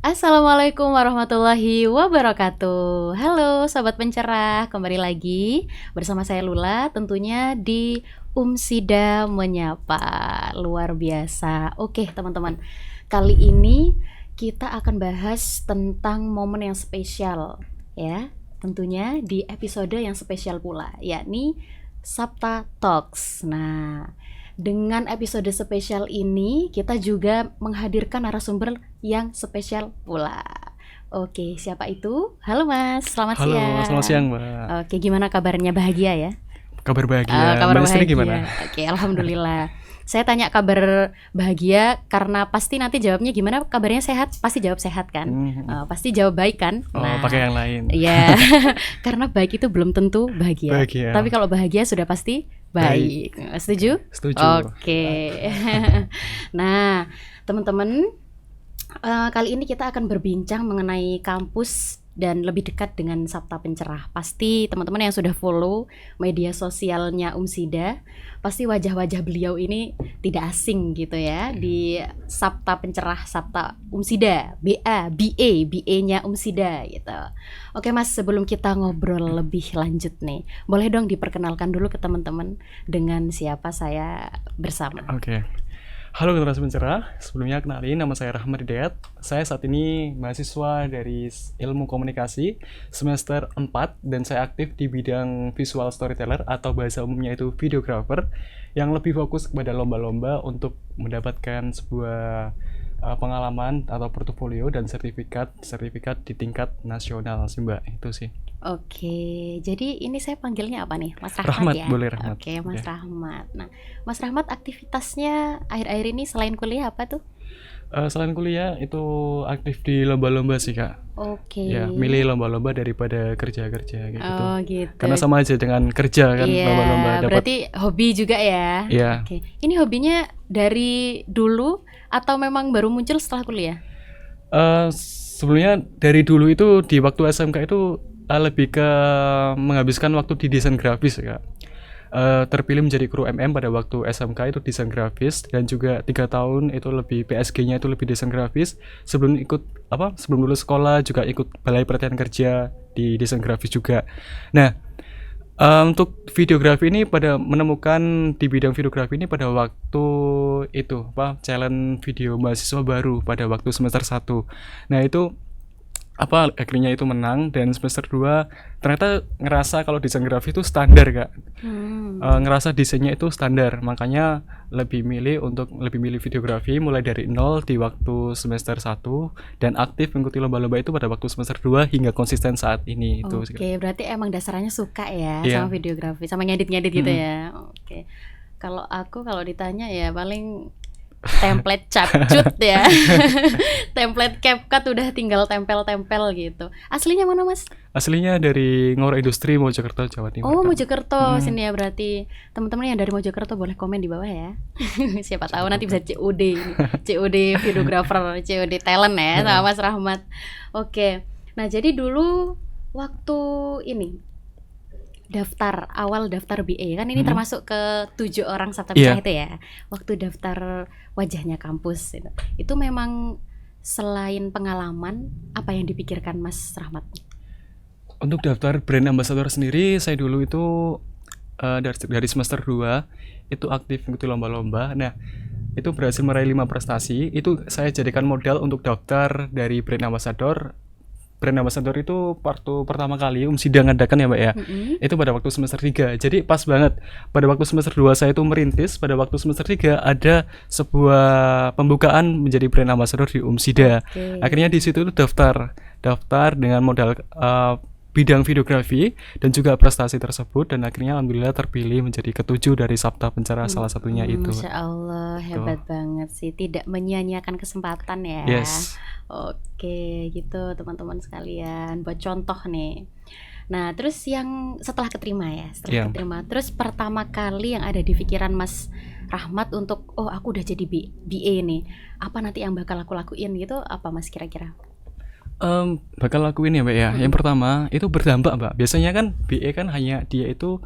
Assalamualaikum warahmatullahi wabarakatuh. Halo Sobat Pencerah, kembali lagi bersama saya Lula tentunya di Umsida Menyapa. Luar biasa. Oke teman-teman, kali ini kita akan bahas tentang momen yang spesial ya. Tentunya di episode yang spesial pula, yakni Sabta Talks. Nah, dengan episode spesial ini kita juga menghadirkan narasumber yang spesial pula. Oke, siapa itu? Halo Mas, selamat Halo, selamat siang. siang Mbak. Oke, gimana kabarnya? Bahagia ya? Kabar bahagia. Kabar Mbak Lestri bahagia. gimana? Oke, alhamdulillah. Saya tanya kabar bahagia karena pasti nanti jawabnya gimana? Kabarnya sehat? Pasti jawab sehat kan? Pasti jawab baik kan? Oh, Nah, pakai yang lain. iya. Karena baik itu belum tentu bahagia. Bahagia. Tapi kalau bahagia sudah pasti baik. Setuju? Setuju. Oke. Nah, teman-teman, kali ini kita akan berbincang mengenai kampus dan lebih dekat dengan Sabta Pencerah. Pasti teman-teman yang sudah follow media sosialnya Umsida, pasti wajah-wajah beliau ini tidak asing gitu ya di Sabta Pencerah, Sabta Umsida, BA-nya Umsida gitu. Oke Mas, sebelum kita ngobrol lebih lanjut nih, boleh dong diperkenalkan dulu ke teman-teman dengan siapa saya bersama. Oke. Halo generasi pencerah, sebelumnya kenalin nama saya Rahmat Hidayat. Saya saat ini mahasiswa dari Ilmu Komunikasi semester 4 dan saya aktif di bidang visual storyteller atau bahasa umumnya itu videographer yang lebih fokus kepada lomba-lomba untuk mendapatkan sebuah pengalaman atau portofolio dan sertifikat di tingkat nasional sih Mbak, itu sih. Oke, jadi ini saya panggilnya apa nih? Mas Rahmat, Rahmat, ya? boleh Rahmat. Oke, Mas Ya. Rahmat. Nah, Mas Rahmat aktivitasnya akhir-akhir ini selain kuliah apa tuh? Selain kuliah itu aktif di lomba-lomba sih Kak. Oke. Ya, milih lomba-lomba daripada kerja-kerja kayak gitu. Oh, gitu. Karena sama aja dengan kerja kan, Iya, lomba-lomba dapat. berarti hobi juga ya? Iya. Oke. Ini hobinya dari dulu atau memang baru muncul setelah kuliah? Sebelumnya dari dulu itu di waktu SMK itu lebih ke menghabiskan waktu di desain grafis ya Kak. Terpilih menjadi kru MM pada waktu SMK itu desain grafis dan juga 3 tahun itu lebih PSG-nya itu lebih desain grafis. Sebelum lulus sekolah juga ikut balai pelatihan kerja di desain grafis juga. Nah, untuk videografi ini pada menemukan di bidang videografi ini pada waktu itu challenge video mahasiswa baru pada waktu semester 1. Nah, itu akhirnya itu menang dan semester 2 ternyata ngerasa kalau desain grafis itu standar Kak. Ngerasa desainnya itu standar, makanya lebih milih videografi mulai dari nol di waktu semester 1 dan aktif mengikuti lomba-lomba itu pada waktu semester 2 hingga konsisten saat ini itu. Oke, berarti emang dasarnya suka ya Iya. sama videografi, sama ngedit-ngedit gitu ya. Oke. Kalau ditanya ya paling template capcut ya. Template CapCut udah tinggal tempel-tempel gitu. Aslinya mana Mas? Aslinya dari Ngoro Industri, Mojokerto, Jawa Timur. Oh, Kak. Mojokerto sini ya berarti. Teman-teman yang dari Mojokerto boleh komen di bawah ya. Siapa tahu nanti bisa COD ini. COD videographer, COD talent ya sama Mas Rahmat. Oke. Nah, jadi dulu waktu ini awal daftar BA kan ini termasuk ke 7 orang Sabta Pencerah itu ya. Waktu daftar wajahnya kampus itu memang selain pengalaman apa yang dipikirkan Mas Rahmat? Untuk daftar brand ambassador sendiri saya dulu itu dari semester 2 itu aktif mengikuti lomba-lomba. Nah, itu berhasil meraih 5 prestasi. Itu saya jadikan modal untuk daftar dari brand ambassador. Brand ambassador itu waktu pertama kali Umsida ngadakan ya Mbak ya. Itu pada waktu semester 3. Jadi pas banget pada waktu semester 2 saya itu merintis, pada waktu semester 3 ada sebuah pembukaan menjadi brand ambassador di Umsida. Akhirnya di situ itu daftar dengan modal bidang videografi dan juga prestasi tersebut dan akhirnya alhamdulillah terpilih menjadi ke-7 dari Sabta Pencerah salah satunya itu. Masya Allah, hebat banget sih, tidak menyia-nyiakan kesempatan ya. Yes. Oke, gitu teman-teman sekalian, buat contoh nih. Nah, terus yang setelah keterima ya, keterima, terus pertama kali yang ada di pikiran Mas Rahmat untuk aku udah jadi BA nih, apa nanti yang bakal aku lakuin gitu, apa Mas kira-kira? Bakal lakuin ya Mbak ya. Yang pertama itu berdampak Mbak. Biasanya kan BA kan hanya dia itu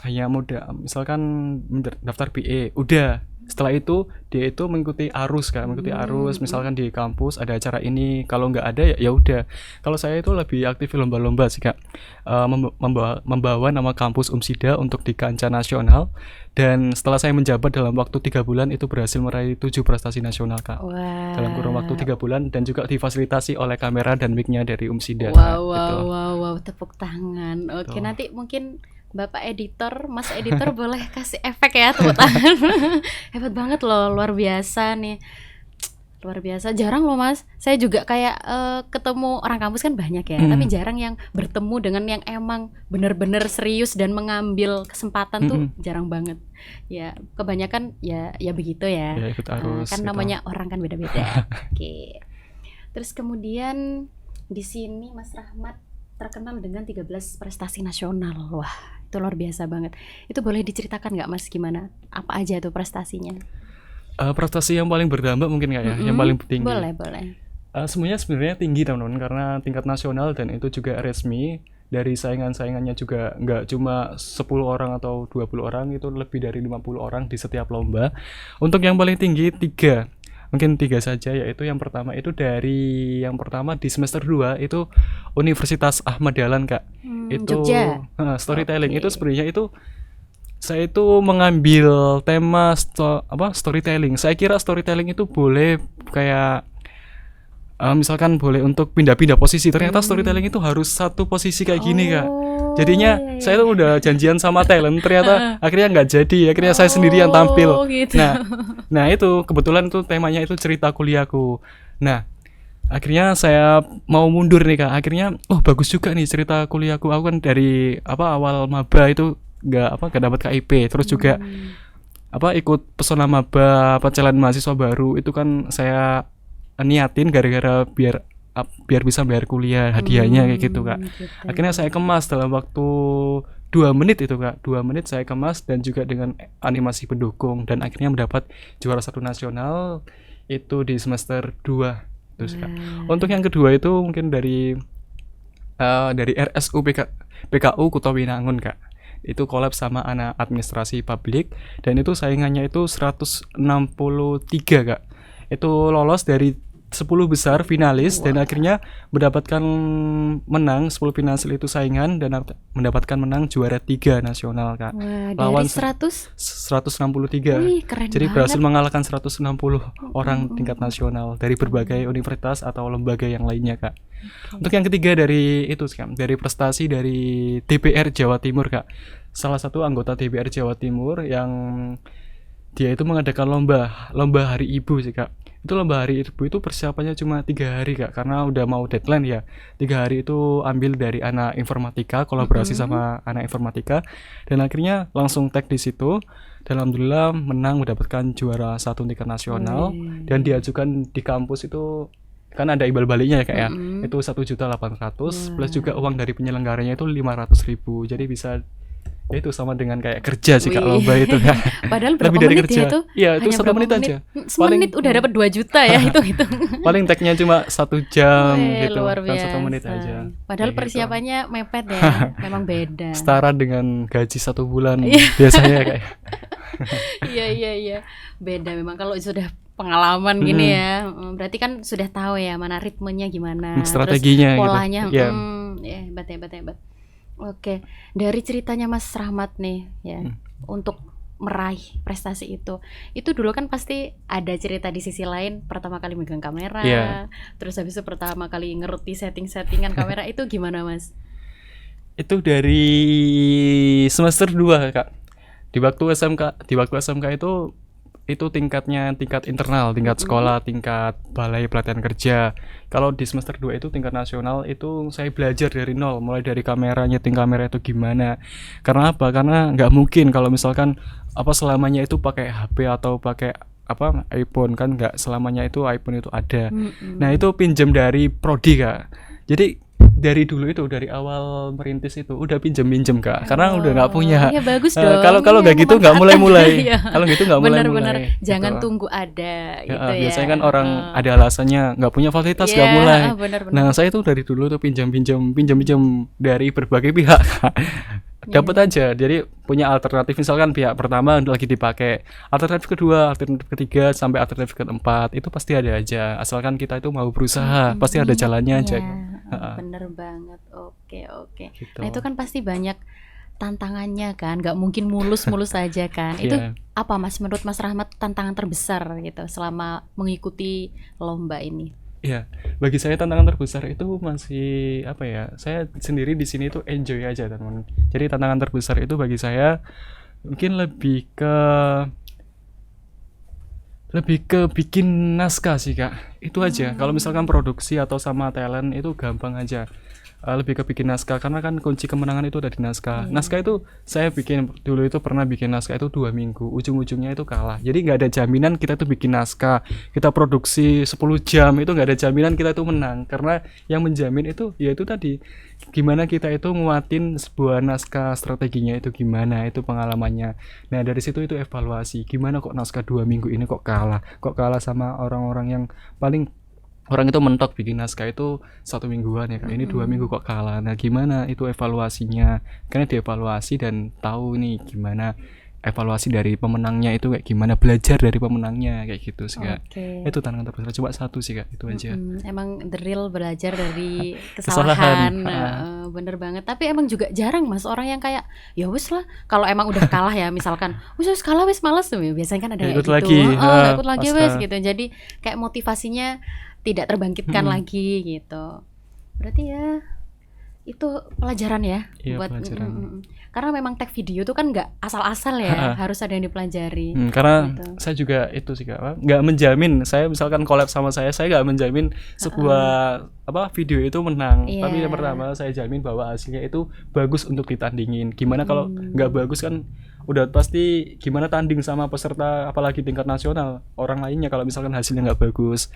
hanya modal, misalkan daftar BA udah Setelah itu dia itu mengikuti arus Kak, mengikuti arus. Misalkan di kampus ada acara ini, kalau nggak ada ya udah. Kalau saya itu lebih aktif di lomba-lomba sih Kak. Membawa nama kampus Umsida untuk di kancah nasional, dan setelah saya menjabat dalam waktu 3 bulan itu berhasil meraih 7 prestasi nasional Kak. Wah. Dalam kurun waktu 3 bulan, dan juga difasilitasi oleh kamera dan mic-nya dari Umsida Kak, Wow, gitu. wow, tepuk tangan. Oke, Tuh. nanti mungkin Bapak editor, Mas editor boleh kasih efek ya tepuk tangan. Hebat banget loh, luar biasa nih. Luar biasa, jarang loh Mas. Saya juga kayak ketemu orang kampus kan banyak ya, tapi jarang yang bertemu dengan yang emang bener-bener serius dan mengambil kesempatan tuh jarang banget. Ya, kebanyakan ya begitu ya. Ya ikut arus Kan gitu. namanya orang kan beda-beda. Oke. Terus kemudian di sini Mas Rahmat terkenal dengan 13 prestasi nasional. Wah, itu luar biasa banget. Itu boleh diceritakan nggak Mas gimana? Apa aja tuh prestasinya? Prestasi yang paling berdampak mungkin Kak ya, yang paling tinggi. Boleh. Sebenarnya tinggi teman-teman, karena tingkat nasional dan itu juga resmi. Dari saingan-saingannya juga nggak cuma 10 orang atau 20 orang, itu lebih dari 50 orang di setiap lomba. Untuk yang paling tinggi 3, mungkin 3 saja, yaitu yang pertama di semester 2 itu Universitas Ahmad Dahlan Kak. Itu Jogja. storytelling. Oke. Itu sebenarnya itu saya itu mengambil tema storytelling. Saya kira storytelling itu boleh kayak misalkan boleh untuk pindah-pindah posisi. Ternyata storytelling itu harus satu posisi kayak gini Kak. Jadinya iya. saya tuh udah janjian sama talent, ternyata akhirnya nggak jadi. Akhirnya saya sendiri yang tampil. Gitu. Nah itu kebetulan itu temanya itu cerita kuliahku. Nah akhirnya saya mau mundur nih Kak. Akhirnya bagus juga nih cerita kuliahku. Aku kan dari awal maba itu nggak dapat KIP. Terus juga ikut pesona maba challenge mahasiswa baru itu kan saya niatin gara-gara biar bisa bayar kuliah hadiahnya kayak gitu Kak. Gitu. Akhirnya saya kemas dalam waktu 2 menit itu Kak. 2 menit saya kemas, dan juga dengan animasi pendukung, dan akhirnya mendapat juara 1 nasional itu di semester 2 terus Kak. Untuk yang kedua itu mungkin dari RSU PKU Kuto Winangun Kak. Itu collab sama anak administrasi publik, dan itu saingannya itu 163 Kak. Itu lolos dari 10 besar finalis, dan akhirnya mendapatkan menang 10 finalis itu saingan, dan mendapatkan menang juara 3 nasional Kak. Wah, Lawan dari 163. Wih, keren Jadi banget. berhasil mengalahkan 160 orang tingkat nasional dari berbagai universitas atau lembaga yang lainnya Kak. Untuk yang ketiga dari prestasi dari DPR Jawa Timur Kak. Salah satu anggota DPR Jawa Timur yang dia itu mengadakan lomba hari ibu sih Kak. Itu lomba hari ibu itu persiapannya cuma 3 hari Kak, karena udah mau deadline ya. 3 hari itu ambil dari anak informatika, kolaborasi sama anak informatika, dan akhirnya langsung tag di situ. Dan alhamdulillah menang, mendapatkan juara 1 tingkat nasional. Dan diajukan di kampus itu kan ada imbal baliknya ya Kak ya. Itu 1.800.000 plus juga uang dari penyelenggaranya itu 500.000. Jadi bisa ya itu sama dengan kayak kerja sih Kak, lomba itu Kak. Padahal berapa Lebih dari menit kerja. ya itu? Iya, itu Hanya 1 berapa menit aja. Semenit udah dapat 2 juta ya itu. Paling tagnya cuma 1 jam gitu, Luar kan biasa. 1 menit aja. Padahal Kayak gitu. persiapannya mepet ya. Memang beda. Setara dengan gaji 1 bulan biasanya kayak. Iya. Beda memang kalau sudah pengalaman gini ya. Berarti kan sudah tahu ya mana ritmenya gimana, Strateginya terus gitu. polanya. Iya. Hebat. Oke, dari ceritanya Mas Rahmat nih ya, untuk meraih prestasi itu dulu kan pasti ada cerita di sisi lain, pertama kali megang kamera, Iya. terus habis itu pertama kali ngerti settingan kamera itu gimana Mas? Itu dari semester 2 Kak. Di waktu SMK itu tingkat internal, tingkat sekolah, tingkat balai pelatihan kerja. Kalau di semester 2 itu tingkat nasional, itu saya belajar dari nol, mulai dari nyeting kamera itu gimana. Karena apa? Karena nggak mungkin kalau misalkan selamanya itu pakai HP atau pakai iPhone, kan nggak selamanya itu iPhone itu ada. Nah itu pinjam dari prodi Kak. Jadi dari dulu itu, dari awal merintis itu udah pinjem Kak, karena udah nggak punya. Ya bagus dong. Kalau nggak gitu nggak mulai. Iya. Kalau gitu nggak mulai. Bener. Gitu. Jangan tunggu ada gitu ya. Biasanya kan orang ada alasannya, nggak punya fasilitas nggak mulai. Bener. Nah saya tuh dari dulu tuh pinjam dari berbagai pihak. dapat aja. Jadi punya alternatif, misalkan pihak pertama lagi dipakai, alternatif kedua, alternatif ketiga sampai alternatif keempat itu pasti ada aja. Asalkan kita itu mau berusaha, pasti ada jalannya aja. Minatnya, bener banget. Oke, oke. Gitu. Nah itu kan pasti banyak tantangannya kan, nggak mungkin mulus-mulus saja kan. Itu Iya. apa Mas, menurut Mas Rahmat tantangan terbesar gitu selama mengikuti lomba ini? Iya, bagi saya tantangan terbesar itu masih apa ya? Saya sendiri di sini itu enjoy aja, teman. Jadi tantangan terbesar itu bagi saya mungkin lebih ke bikin naskah sih, Kak. Itu aja. Kalau misalkan produksi atau sama talent itu gampang aja. Lebih ke bikin naskah, karena kan kunci kemenangan itu ada di naskah. Naskah itu saya bikin dulu itu pernah bikin naskah itu 2 minggu, ujung-ujungnya itu kalah. Jadi nggak ada jaminan kita tuh bikin naskah, kita produksi 10 jam itu nggak ada jaminan kita itu menang, karena yang menjamin itu ya itu tadi, gimana kita itu nguatin sebuah naskah, strateginya itu gimana, itu pengalamannya. Nah dari situ itu evaluasi, gimana kok naskah 2 minggu ini kok kalah sama orang-orang yang paling, orang itu mentok bikin naskah itu 1 mingguan ya, Kak. Ini 2 minggu kok kalah. Nah gimana itu evaluasinya, karena dievaluasi dan tahu nih gimana evaluasi dari pemenangnya itu kayak gimana, belajar dari pemenangnya kayak gitu sih, Kak. Oke. Itu tantangan terbesar, cuma satu sih, Kak, itu aja. Emang the real belajar dari Kesalahan. kesalahan. Bener banget. Tapi emang juga jarang Mas orang yang kayak ya wis lah, kalau emang udah kalah ya misalkan wis kalah wis males tuh. Biasanya kan ada Nggak kayak ikut gitu. lagi. Nggak ikut lagi wis Pasrah. gitu. Jadi kayak motivasinya tidak terbangkitkan lagi gitu. Berarti ya itu pelajaran ya Iya, buat pelajaran. karena memang tag video tuh kan nggak asal-asal ya, harus ada yang dipelajari. Karena Gitu. saya juga itu sih, Kak, apa, nggak menjamin saya misalkan collab sama saya nggak menjamin sebuah video itu menang. Iya. Tapi yang pertama saya jamin bahwa hasilnya itu bagus untuk ditandingin. Gimana kalau nggak bagus kan udah pasti gimana tanding sama peserta apalagi tingkat nasional orang lainnya kalau misalkan hasilnya nggak bagus.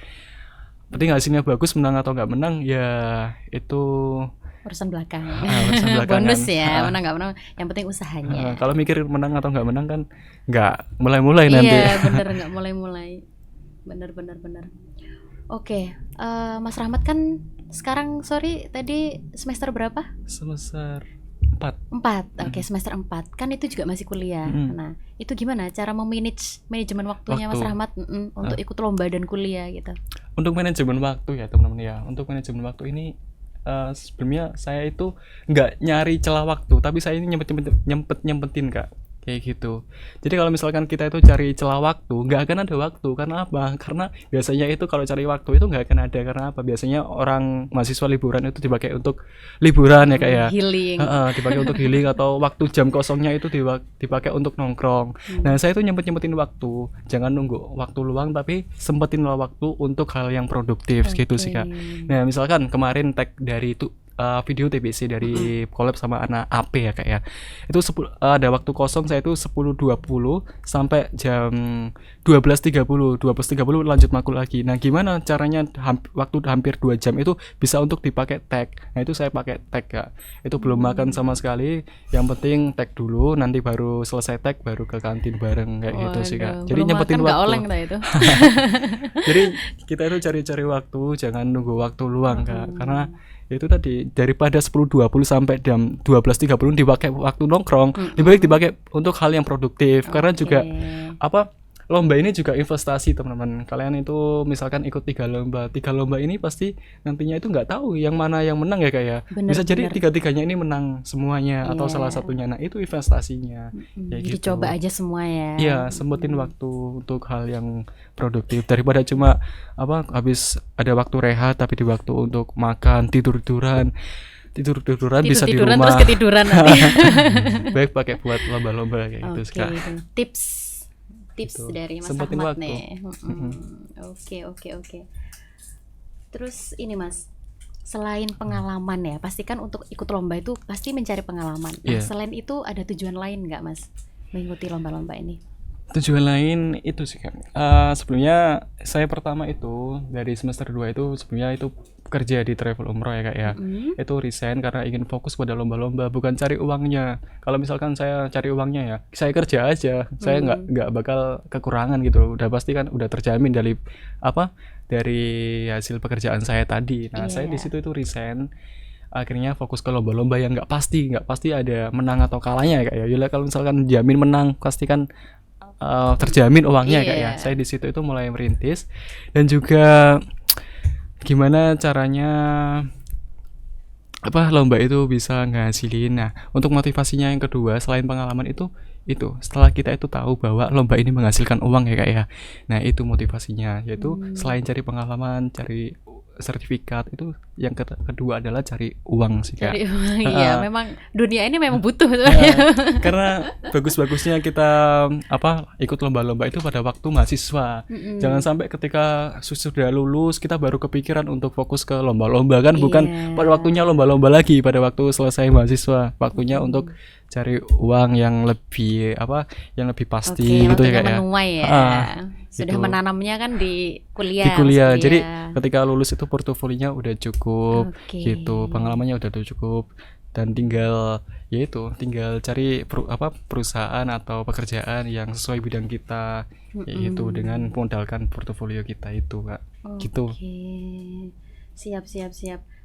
Penting hasilnya bagus, menang atau nggak menang ya itu Urusan belakang. urusan belakangan. Bonus ya, menang nggak menang, yang penting usahanya. Kalau mikir menang atau nggak menang kan nggak mulai-mulai nanti. Iya bener, nggak mulai-mulai. Bener. Oke, Mas Rahmat kan sekarang tadi semester berapa? Semester 4. 4. Oke, semester 4. Kan itu juga masih kuliah. Nah, itu gimana cara memanage manajemen waktunya Mas Waktu. Rahmat untuk ikut lomba dan kuliah gitu? Untuk manajemen waktu ya teman-teman ya. Untuk manajemen waktu ini sebelumnya saya itu nggak nyari celah waktu, tapi saya ini nyempetin, Kak, kayak gitu. Jadi kalau misalkan kita itu cari celah waktu, nggak akan ada waktu. Karena apa? Karena biasanya itu kalau cari waktu itu nggak akan ada. Karena apa? Biasanya orang mahasiswa liburan itu dipakai untuk liburan ya, Kak ya. Healing. Dipakai untuk healing atau waktu jam kosongnya itu dipakai untuk nongkrong. Nah saya itu nyempetin waktu, jangan nunggu waktu luang tapi sempetin waktu untuk hal yang produktif gitu sih, Kak. Nah misalkan kemarin tag dari itu video TBC dari collab sama anak AP ya, Kak ya. Itu ada waktu kosong saya itu 10.20 sampai jam 12.30 lanjut makul lagi. Nah gimana caranya waktu hampir 2 jam itu bisa untuk dipakai tag. Nah itu saya pakai tag, Kak. Itu belum makan sama sekali, yang penting tag dulu, nanti baru selesai tag baru ke kantin bareng kayak gitu sih, Kak. Jadi belum nyempetin makan nggak waktu. oleng dah itu. Jadi kita itu cari-cari waktu, jangan nunggu waktu luang, Kak. Karena itu tadi daripada 10.20 sampai jam 12.30 dipakai waktu nongkrong, lebih baik dipakai untuk hal yang produktif. Karena juga lomba ini juga investasi, teman-teman. Kalian itu misalkan ikut 3 lomba ini pasti nantinya itu nggak tahu yang mana yang menang ya, Kak ya. Bisa jadi 3-tiganya ini menang semuanya atau salah satunya. Nah itu investasinya. Ya Jadi gitu. coba aja semua ya. Iya, sempetin waktu untuk hal yang produktif daripada cuma habis ada waktu rehat tapi di waktu untuk makan, tidur-tiduran bisa di Tidur-tiduran rumah. terus ketiduran nanti. Baik pakai buat lomba-lomba kayak gitu, Kak. Tips Gitu. dari Mas Sempetin Rahmat waktu. nih. Oke. Terus ini Mas, selain pengalaman ya, pastikan untuk ikut lomba itu pasti mencari pengalaman. Nah, Iya. selain itu ada tujuan lain nggak Mas mengikuti lomba-lomba ini? Tujuan lain itu sih, Kak. Sebelumnya saya pertama itu dari semester 2 itu sebelumnya itu kerja di travel umroh ya, Kak ya. Itu resign karena ingin fokus pada lomba-lomba, bukan cari uangnya. Kalau misalkan saya cari uangnya ya, saya kerja aja. Saya nggak bakal kekurangan gitu. Udah pasti kan udah terjamin dari hasil pekerjaan saya tadi. Nah, saya di situ itu resign. akhirnya fokus ke lomba-lomba yang nggak pasti ada menang atau kalahnya ya Kak ya. Yaudah, kalau misalkan jamin menang pasti kan terjamin uangnya Kak ya. Iya. Saya di situ itu mulai merintis, dan juga gimana caranya lomba itu bisa ngasilin. Nah, untuk motivasinya yang kedua selain pengalaman itu setelah kita itu tahu bahwa lomba ini menghasilkan uang ya Kak ya. Nah, itu motivasinya, yaitu selain cari pengalaman, cari sertifikat, itu yang kedua adalah cari uang sih Kak. Cari uang. Iya, Heeh. memang dunia ini memang butuh sebenarnya. Karena bagus-bagusnya kita ikut lomba-lomba itu pada waktu mahasiswa. Jangan sampai ketika sudah lulus kita baru kepikiran untuk fokus ke lomba-lomba, kan bukan Iya. pada waktunya lomba-lomba lagi, pada waktu selesai mahasiswa. Waktunya untuk cari uang yang lebih yang lebih pasti gitu ya waktunya Kak ya. menuai ya. Heeh, Sudah gitu. menanamnya kan di kuliah. Di kuliah. masih Jadi kuliah. ketika lulus itu portofolionya udah cukup Oke. gitu, pengalamannya udah cukup, dan tinggal cari perusahaan atau pekerjaan yang sesuai bidang kita, yaitu dengan modalkan portofolio kita itu Kak. Gitu. Oke. Siap.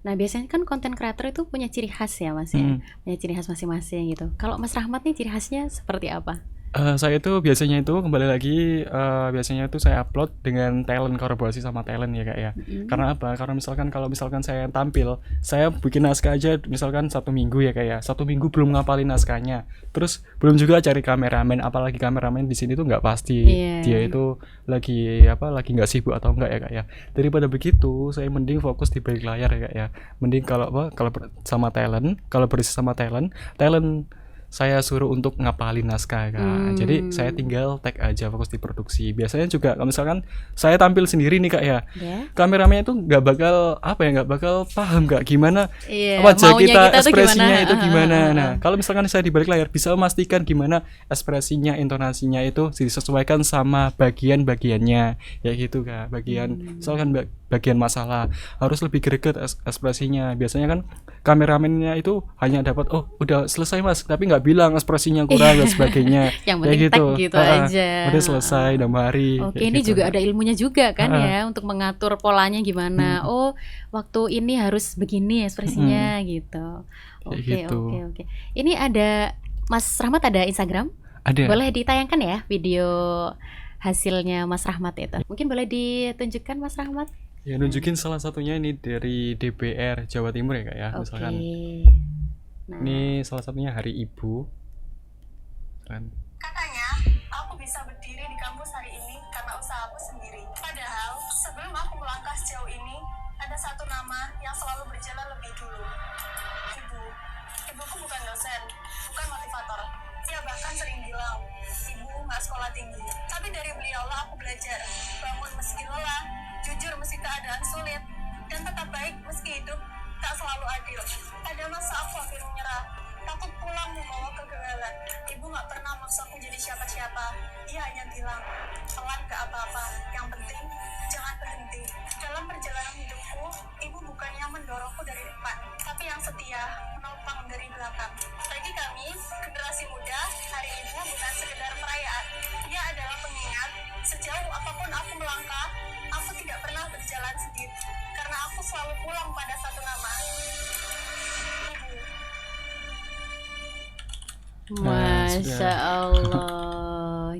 Nah, biasanya kan konten creator itu punya ciri khas ya, Mas ya. Punya ciri khas masing-masing gitu. Kalau Mas Rahmat nih ciri khasnya seperti apa? Saya itu biasanya itu kembali lagi, biasanya itu saya upload dengan talent, kolaborasi sama talent ya Kak ya. Karena apa? Karena kalau misalkan saya tampil, saya bikin naskah aja misalkan 1 minggu ya Kak ya. 1 minggu belum ngapalin naskahnya. Terus belum juga cari kameramen, apalagi kameramen di sini tuh nggak pasti. Iya. Dia itu lagi nggak sibuk atau enggak ya Kak ya. Daripada begitu, saya mending fokus di balik layar ya Kak ya. Mending kalau sama talent, kalau berisi sama talent saya suruh untuk ngapalin naskah Kak. Jadi saya tinggal tag aja, fokus di produksi. Biasanya juga kalau misalkan saya tampil sendiri nih Kak ya, Ya. kameramennya itu nggak bakal paham Kak gimana Iya, wajah maunya kita, kita tuh ekspresinya gimana? itu gimana. Nah, kalau misalkan saya di balik layar bisa memastikan gimana ekspresinya, intonasinya itu disesuaikan sama bagian-bagiannya. Ya gitu Kak. Misalkan bagian masalah harus lebih greget ekspresinya. Biasanya kan kameramennya itu hanya dapat udah selesai Mas, tapi nggak bilang ekspresinya kurang dan sebagainya. Yang Kayak penting tag gitu aja. Udah selesai 6 hari. Oke, kayak ini gitu, juga Kak. ada ilmunya juga kan ya untuk mengatur polanya gimana. Oh, waktu ini harus begini ekspresinya gitu. Kayak Oke, gitu. oke. Ini ada Mas Rahmat ada Instagram? Ada. Boleh ditayangkan ya video hasilnya Mas Rahmat itu. Mungkin boleh ditunjukkan Mas Rahmat? Ya, nunjukin salah satunya ini dari DPR Jawa Timur ya Kak ya. Oke. Misalkan Nah, ini salah satunya Hari Ibu. Kan. Katanya, aku bisa berdiri di kampus hari ini karena usahaku sendiri. Padahal, sebelum aku melangkah sejauh ini, ada satu nama yang selalu berjalan lebih dulu. Ibu. Ibuku bukan dosen, bukan motivator. Dia bahkan sering bilang, ibu nggak sekolah tinggi. Tapi dari beliaulah aku belajar. Bangun meski lelah, jujur meski keadaan sulit, dan tetap baik meski hidup tak selalu adil. Pada masa aku hampir menyerah, takut pulang membawa kegagalan. Ibu gak pernah maksaku jadi siapa-siapa. Dia hanya bilang, pelan gak apa-apa. Yang penting, jangan berhenti. Dalam perjalanan hidupku, ibu bukan yang mendorongku dari depan, tapi yang setia, menopang dari belakang. Bagi kami, generasi muda, Hari Ibu bukan sekedar perayaan. Dia adalah pengingat, sejauh apapun aku melangkah, aku tidak pernah berjalan sendiri. Karena aku selalu pulang pada satu nama. Ibu. Nah, Masya sudah. Allah.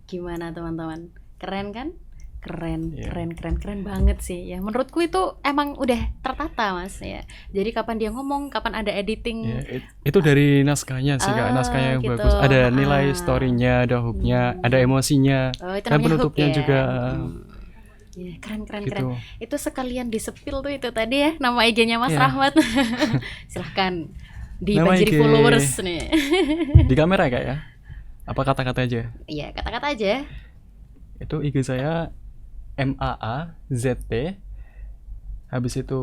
Gimana teman-teman? Keren kan? Iya. Keren banget sih ya. Menurutku itu emang udah tertata Mas ya. Jadi kapan dia ngomong, kapan ada editing. Ya, itu dari naskahnya sih Kak. Naskahnya yang gitu. bagus. Ada nilai story-nya, ada hook-nya, ada emosinya. Oh, itu Dan namanya hook penutupnya ya. juga. Ya, keren. Gitu. Itu sekalian di-spill tuh itu tadi ya nama IG-nya Mas Iya. Rahmat. Silahkan Nama dibanjiri IG. followers nih. Di kamera Kak ya? Apa kata-kata aja? Iya, kata-kata aja. Itu IG saya MAAZT, habis itu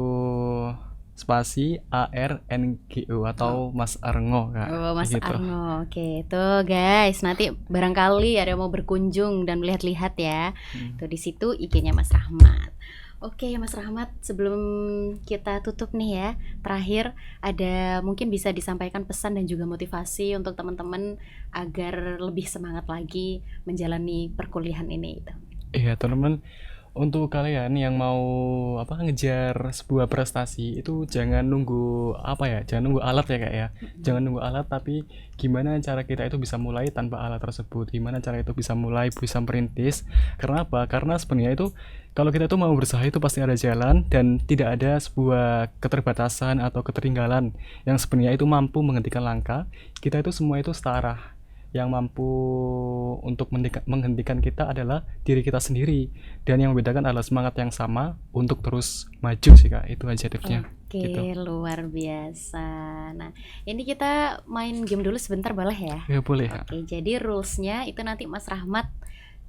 spasi ARNGO atau Mas Arngo Kak. Oh, Mas Gitu. Arno. Oke, tuh guys, nanti barangkali ada yang mau berkunjung dan melihat-lihat ya. Tuh di situ IG-nya Mas Rahmat. Oke, Mas Rahmat, sebelum kita tutup nih ya, terakhir ada mungkin bisa disampaikan pesan dan juga motivasi untuk teman-teman agar lebih semangat lagi menjalani perkuliahan ini gitu. Iya teman-teman, Untuk kalian yang mau ngejar sebuah prestasi itu jangan nunggu jangan nunggu alat ya Kak ya. Jangan nunggu alat, tapi gimana cara kita itu bisa mulai tanpa alat tersebut. Gimana cara itu bisa mulai, bisa merintis. Karena apa? Karena sebenarnya itu kalau kita itu mau berusaha itu pasti ada jalan dan tidak ada sebuah keterbatasan atau ketertinggalan yang sebenarnya itu mampu menghentikan langkah. Kita itu semua itu setara. Yang mampu untuk menghentikan kita adalah diri kita sendiri, dan yang membedakan adalah semangat yang sama untuk terus maju sih Kak. Itu aja tipsnya. Oke, Gitu. luar biasa. Nah, ini kita main game dulu sebentar boleh ya? Ya boleh Kak. Oke, jadi rulesnya itu nanti Mas Rahmat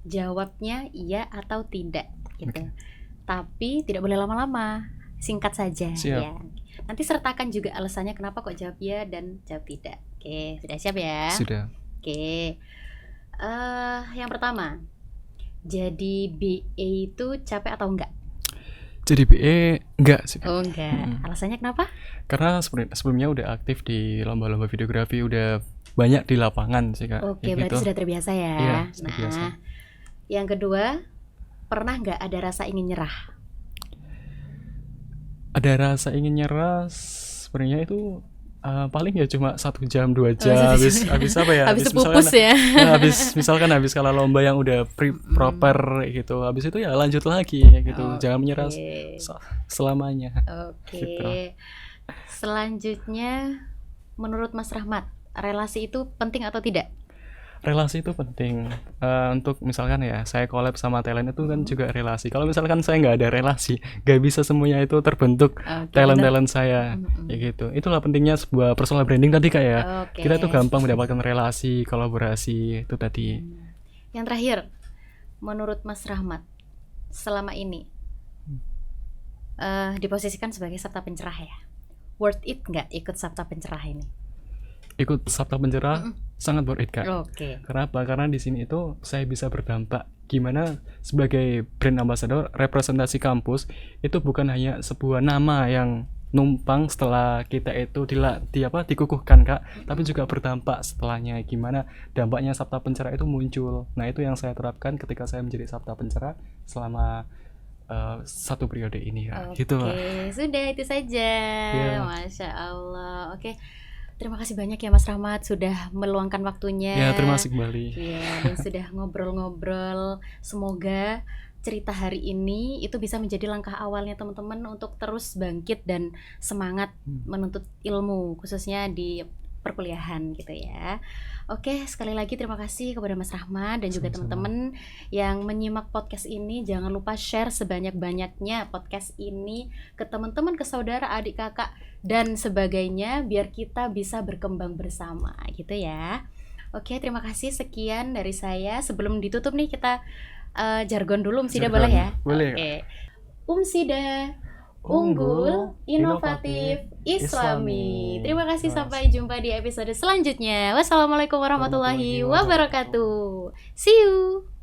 jawabnya iya atau tidak gitu. Tapi tidak boleh lama-lama, singkat saja. Siap. Ya. Nanti sertakan juga alasannya kenapa kok jawab iya dan jawab tidak. Oke, sudah siap ya? Sudah. Oke, yang pertama, jadi BA itu capek atau enggak? Jadi BE enggak sih Kak. Oh enggak, alasannya kenapa? Karena sebelumnya udah aktif di lomba-lomba videografi, udah banyak di lapangan sih Kak. Oke, Ya berarti gitu. sudah terbiasa ya. Iya, sudah Nah, biasa. yang kedua, pernah nggak ada rasa ingin nyerah? Ada rasa ingin nyerah sebenarnya itu paling ya cuma 1 jam 2 1 jam jam. habis apa ya? Habis pupus ya. Habis kalau lomba yang udah proper gitu. Habis itu ya lanjut lagi ya gitu. Jangan menyerah Oke. selamanya. Oke. Gitu. Selanjutnya, menurut Mas Rahmat, relasi itu penting atau tidak? Relasi itu penting. Untuk misalkan ya saya collab sama talent itu kan juga relasi. Kalau misalkan saya nggak ada relasi, nggak bisa semuanya itu terbentuk Oke, talent saya ya gitu. Itulah pentingnya sebuah personal branding tadi Kak ya. Oke. Kita tuh gampang mendapatkan relasi, kolaborasi itu tadi. Yang terakhir, menurut Mas Rahmat, selama ini diposisikan sebagai sabta pencerah ya. Worth it nggak ikut sabta pencerah ini? Ikut sabta pencerah sangat worth it Kak. Oke. Kenapa? Karena di sini itu saya bisa berdampak. Gimana sebagai brand ambassador, representasi kampus itu bukan hanya sebuah nama yang numpang setelah kita itu dikukuhkan Kak, tapi juga berdampak setelahnya. Gimana dampaknya sabta pencerah itu muncul. Nah, itu yang saya terapkan ketika saya menjadi sabta pencerah selama 1 periode ini ya. Gitu lah. Oke, sudah itu saja. Ya. Masya Allah. Oke, terima kasih banyak ya Mas Rahmat sudah meluangkan waktunya. Ya, terima kasih kembali. Iya, dan sudah ngobrol-ngobrol. Semoga cerita hari ini itu bisa menjadi langkah awalnya teman-teman untuk terus bangkit dan semangat menuntut ilmu, khususnya di perkuliahan gitu ya. Oke, sekali lagi terima kasih kepada Mas Rahmat dan juga Sama-sama. teman-teman yang menyimak podcast ini. Jangan lupa share sebanyak-banyaknya podcast ini ke teman-teman, ke saudara, adik, kakak dan sebagainya biar kita bisa berkembang bersama gitu ya. Oke, terima kasih, sekian dari saya. Sebelum ditutup nih kita jargon dulu, Umsida Jargon. boleh ya? Boleh. Oke. Umsida unggul, inovatif, islami. Terima kasih, sampai jumpa di episode selanjutnya. Wassalamualaikum warahmatullahi wabarakatuh. See you.